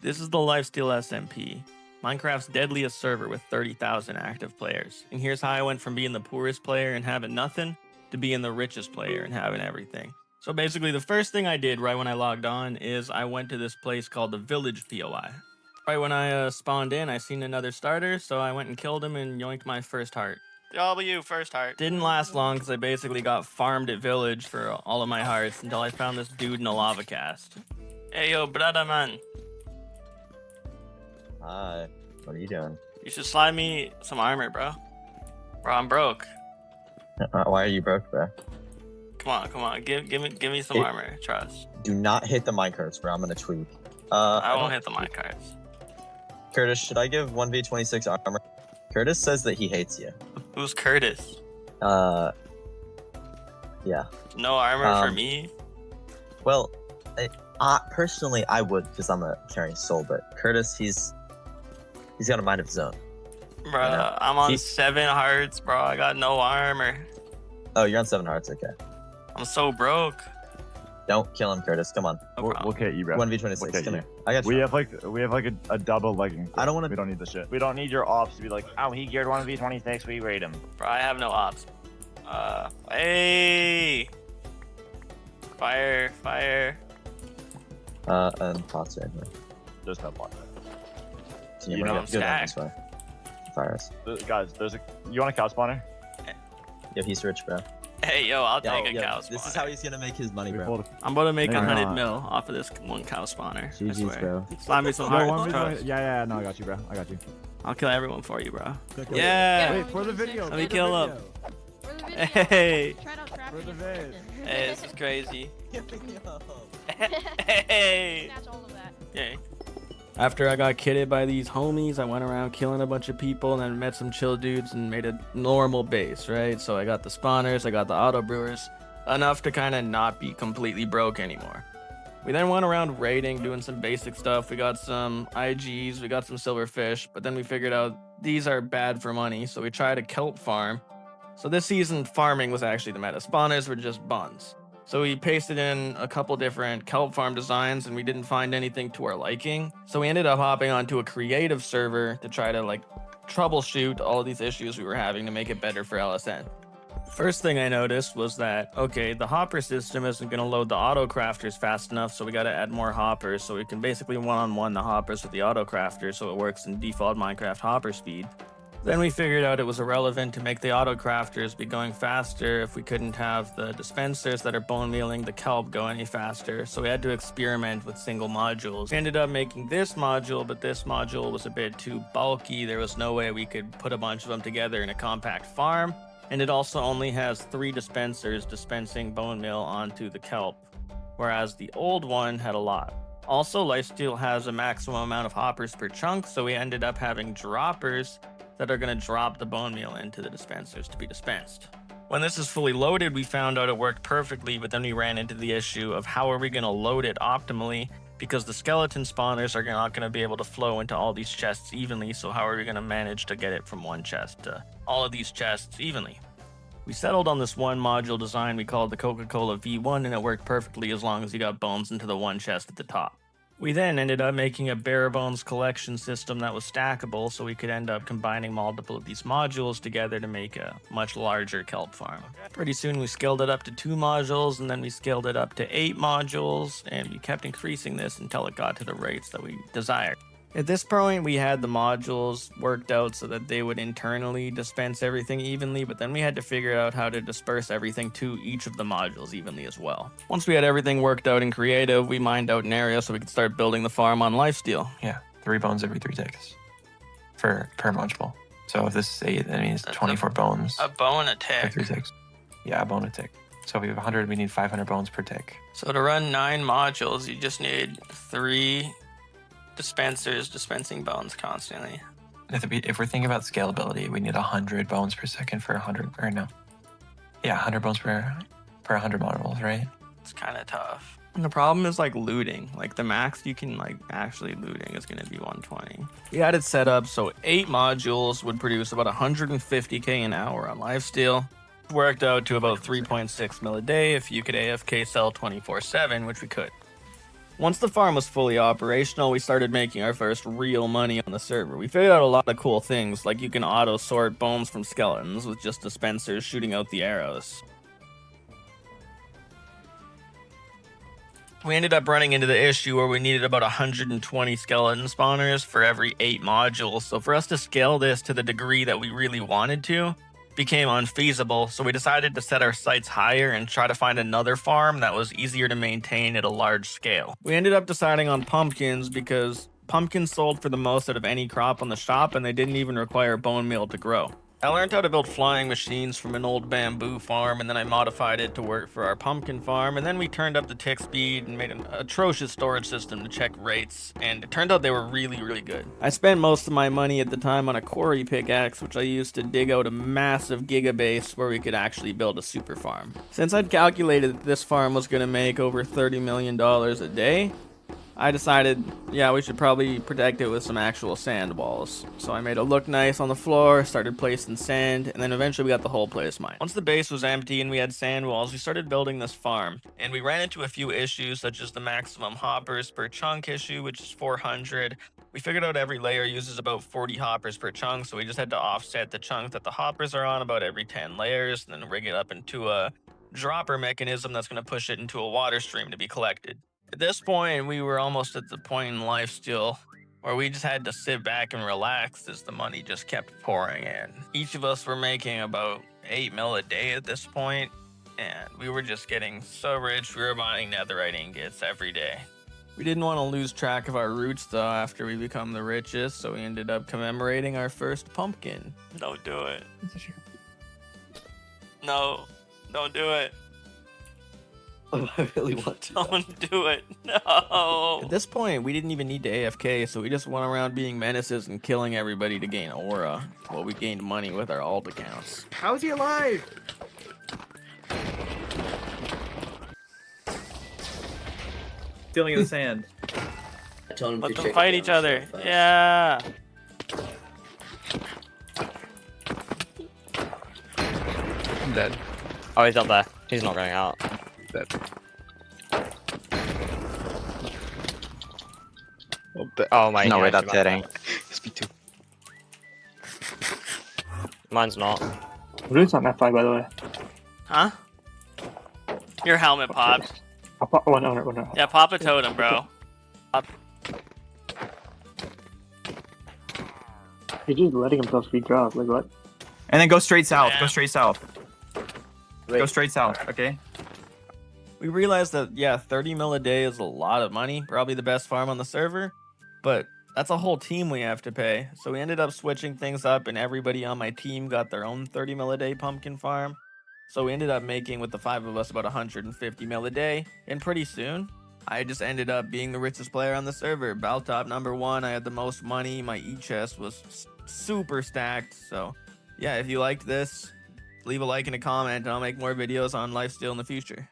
This is the Lifesteal SMP, Minecraft's deadliest server with 30,000 active players. And here's how I went from being the poorest player and having nothing to being the richest player and having everything. So basically the first thing I did right when I logged on is I went to this place called the Village POI. Right when I spawned in, I seen another starter, so I went and killed him and yoinked my first heart. W, first heart. Didn't last long because I basically got farmed at Village for all of my hearts until I found this dude in a lava cast. Hey yo, brother man. Hi, what are you doing? You should slide me some armor, bro. Bro, I'm broke. Why are you broke, bro? Come on. Give me some armor. Trust. Do not hit the minecarts, bro. I'm gonna tweak. I won't hit the minecarts. Curtis, should I give 1v26 armor? Curtis says that he hates you. Who's Curtis? Yeah. No armor for me? Well, personally, I would because I'm a caring soul, but Curtis, he's got a mind of his own. Bro, I'm on 7 hearts, bro. I got no armor. Oh, you're on 7 hearts, okay. I'm so broke. Don't kill him, Curtis. Come on. We'll hit you, bro. 1v26. Come here. I got you. We have like a double legging. I don't want to. We don't need the shit. We don't need your ops to be like, oh, he geared 1v26. We raid him. Bro, I have no ops. Hey. Fire. And pots right here. There's no pot. So You know I'm go down this stacked. way. Fires. Guys, you want a cow spawner? Yeah, he's rich, bro. Hey, yo, I'll take a cow spawner. This is how he's gonna make his money, We bro. pulled I'm about to make Hang on. 100 mil off of this one cow spawner. I GG's, swear. bro. Slide me some No, hearts. 1v20 trust. Yeah, no, I got you, bro. I got you. I'll kill everyone for you, bro. Okay. Yeah. Wait, for the video. Let me for the kill video. him. For the video. Hey. Try not trapping For the in vid. prison. Hey, this is crazy. Yo. Hey. Snatch all of that. Yay. After I got kidded by these homies, I went around killing a bunch of people and then met some chill dudes and made a normal base, right? So I got the spawners, I got the auto brewers, enough to kind of not be completely broke anymore. We then went around raiding, doing some basic stuff. We got some IGs, we got some silverfish, but then we figured out these are bad for money, so we tried a kelp farm. So this season, farming was actually the meta. Spawners were just buns. So we pasted in a couple different kelp farm designs and we didn't find anything to our liking. So we ended up hopping onto a creative server to try to troubleshoot all of these issues we were having to make it better for LSN. First thing I noticed was that, okay, the hopper system isn't going to load the auto crafters fast enough, so we got to add more hoppers so we can basically one-on-one the hoppers with the auto crafters so it works in default Minecraft hopper speed. Then we figured out it was irrelevant to make the auto crafters be going faster if we couldn't have the dispensers that are bone mealing the kelp go any faster, so we had to experiment with single modules. We ended up making this module, but this module was a bit too bulky. There was no way we could put a bunch of them together in a compact farm, and it also only has 3 dispensers dispensing bone meal onto the kelp, whereas the old one had a lot. Also, Lifesteal has a maximum amount of hoppers per chunk, so we ended up having droppers that are going to drop the bone meal into the dispensers to be dispensed. When this is fully loaded, we found out it worked perfectly, but then we ran into the issue of how are we going to load it optimally, because the skeleton spawners are not going to be able to flow into all these chests evenly, so how are we going to manage to get it from one chest to all of these chests evenly? We settled on this one module design we called the Coca-Cola V1, and it worked perfectly as long as you got bones into the one chest at the top. We then ended up making a bare bones collection system that was stackable, so we could end up combining multiple of these modules together to make a much larger kelp farm. Pretty soon we scaled it up to 2 modules, and then we scaled it up to 8 modules, and we kept increasing this until it got to the rates that we desired. At this point, we had the modules worked out so that they would internally dispense everything evenly, but then we had to figure out how to disperse everything to each of the modules evenly as well. Once we had everything worked out in creative, we mined out an area so we could start building the farm on Lifesteal. Yeah, 3 bones every 3 ticks per module. So if this is 8, that means 24 bones A bone a per tick. 3 ticks. Yeah, a bone a tick. So if we have 100, we need 500 bones per tick. So to run 9 modules, you just need 3 dispensers dispensing bones constantly. If we're thinking about scalability, we need 100 bones per second for 100, or no. Yeah, 100 bones per 100 modules, right? It's kind of tough. And the problem is looting. The max you can actually looting is going to be 120. We had it set up so 8 modules would produce about 150k an hour on Lifesteal. Worked out to about 3.6 mil a day if you could AFK sell 24/7, which we could. Once the farm was fully operational, we started making our first real money on the server. We figured out a lot of cool things, like you can auto-sort bones from skeletons with just dispensers shooting out the arrows. We ended up running into the issue where we needed about 120 skeleton spawners for every 8 modules, so for us to scale this to the degree that we really wanted to, became unfeasible, so we decided to set our sights higher and try to find another farm that was easier to maintain at a large scale. We ended up deciding on pumpkins because pumpkins sold for the most out of any crop on the shop, and they didn't even require bone meal to grow. I learned how to build flying machines from an old bamboo farm, and then I modified it to work for our pumpkin farm, and then we turned up the tick speed and made an atrocious storage system to check rates, and it turned out they were really, really good. I spent most of my money at the time on a quarry pickaxe, which I used to dig out a massive gigabase where we could actually build a super farm. Since I'd calculated that this farm was going to make over $30 million a day, I decided, yeah, we should probably protect it with some actual sand walls. So I made it look nice on the floor, started placing sand, and then eventually we got the whole place mined. Once the base was empty and we had sand walls, we started building this farm. And we ran into a few issues, such as the maximum hoppers per chunk issue, which is 400. We figured out every layer uses about 40 hoppers per chunk, so we just had to offset the chunk that the hoppers are on about every 10 layers, and then rig it up into a dropper mechanism that's going to push it into a water stream to be collected. At this point, we were almost at the point in Lifesteal where we just had to sit back and relax as the money just kept pouring in. Each of us were making about 8 mil a day at this point, and we were just getting so rich, we were buying netherite ingots every day. We didn't want to lose track of our roots though after we become the richest, so we ended up commemorating our first pumpkin. Don't do it. No, don't do it. I really want to. Don't do it. No. At this point, we didn't even need to AFK, so we just went around being menaces and killing everybody to gain aura, while we gained money with our alt accounts. How's he alive? Stealing in the sand. Let them fight each other. Yeah. I'm dead. Oh, he's up there. He's not going out. Dead. Oh my god. No way, that's hitting. SP2. Mine's not. Rune's not map 5, by the way. Huh? Your helmet popped. I'll pop one on it, one on it. Yeah, pop a totem, bro. He's just letting himself be dropped, like what? And then go straight south. Yeah. Go straight south. Wait. Go straight south, okay? We realized that, yeah, 30 mil a day is a lot of money, probably the best farm on the server, but that's a whole team we have to pay. So we ended up switching things up, and everybody on my team got their own 30 mil a day pumpkin farm. So we ended up making, with the 5 of us, about 150 mil a day, and pretty soon, I just ended up being the richest player on the server. Baltop #1, I had the most money, my e-chest was super stacked, so yeah, if you liked this, leave a like and a comment, and I'll make more videos on Lifesteal in the future.